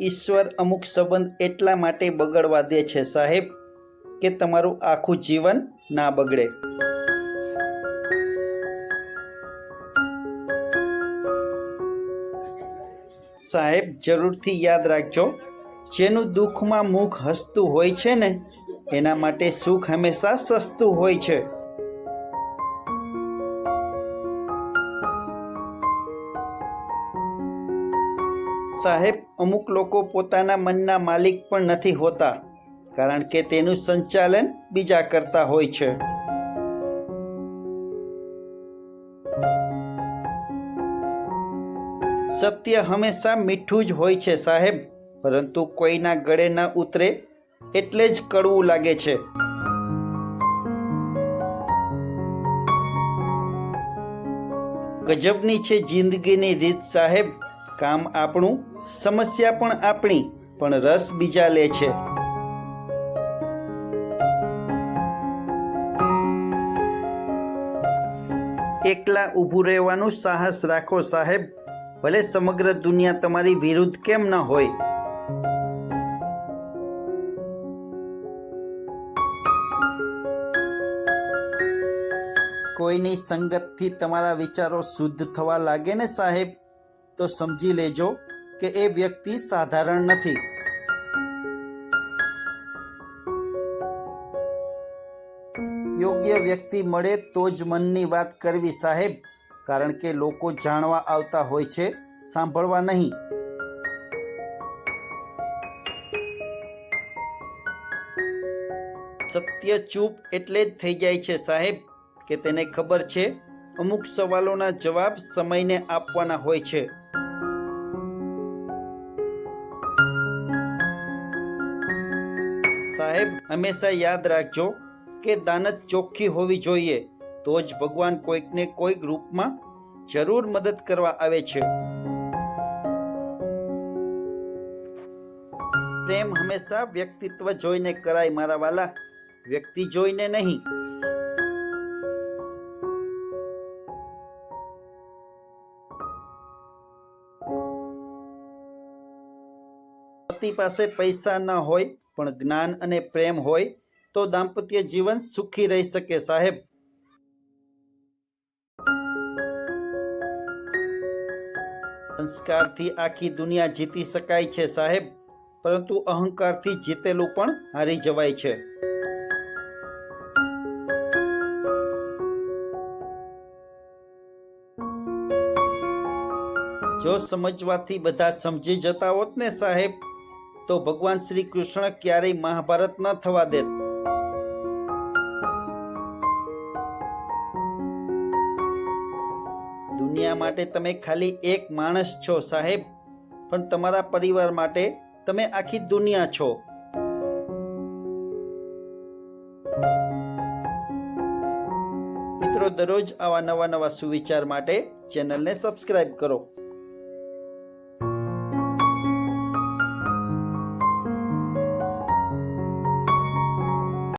ઈશ્વર અમુક સંબંધ એટલા માટે બગડવા દે છે સાહેબ કે તમારું આખું જીવન ના બગડે. સાહેબ જરૂરથી યાદ રાખજો, જેનું દુઃખમાં મુખ હસતું હોય છે ને એના માટે સુખ હંમેશા સસ્તું હોય છે. સાહેબ અમુક લોકો પોતાના મનના માલિક પણ નથી હોતા, કારણ કે તેનું સંચાલન બીજા કરતા હોય છે. સત્ય હંમેશા મીઠું જ હોય છે સાહેબ, પરંતુ કોઈના ગળે ન ઉતરે એટલે જ કડવું લાગે છે. ગજબની છે જિંદગીની રીત સાહેબ, કામ આપણું, સમસ્યા પણ આપણી, પણ રસ બીજા લે છે. એકલા ઊભું રહેવાનું સાહસ રાખો સાહેબ, ભલે સમગ્ર દુનિયા તમારી વિરુદ્ધ કેમ ન હોય. કોઈની સંગતથી તમારા વિચારો શુદ્ધ થવા લાગે ને સાહેબ, તો સમજી લેજો કે એ વ્યક્તિ સાધારણ નથી. યોગ્ય વ્યક્તિ મળે તો જ મનની વાત કરવી સાહેબ, કારણ કે લોકો જાણવા આવતા હોય છે, સાંભળવા નહીં. સત્ય ચૂપ એટલે જ થઈ જાય છે સાહેબ કે તેને ખબર છે અમુક સવાલોના જવાબ સમયને આપવાના હોય છે. સાહેબ હંમેશા યાદ રાખજો કે દાનત ચોખ્ખી હોવી જોઈએ, તો જ ભગવાન કોઈકને કોઈક રૂપમાં જરૂર મદદ કરવા આવે છે. પ્રેમ હંમેશા વ્યક્તિત્વ જોઈને કરાય મારા વાલા, વ્યક્તિ જોઈને નહીં. પતિ પાસે પૈસા ન હોય પણ જ્ઞાન અને પ્રેમ હોય તો દાંપત્ય જીવન સુખી રહી શકે સાહેબ. સંસ્કારથી આખી દુનિયા જીતી શકાય છે સાહેબ, પરંતુ અહંકારથી જીતેલું પણ હારી જવાય છે. જો સમજવાથી બધા સમજી જતા હોત ને સાહેબ, તો ભગવાન શ્રી કૃષ્ણ ક્યારેય મહાભારત ન થવા દેત. દુનિયા માટે તમે ખાલી એક માણસ છો સાહેબ, પણ તમારા પરિવાર માટે તમે આખી દુનિયા છો. મિત્રો દરરોજ આવા નવા સુવિચાર માટે ચેનલને સબસ્ક્રાઇબ કરો.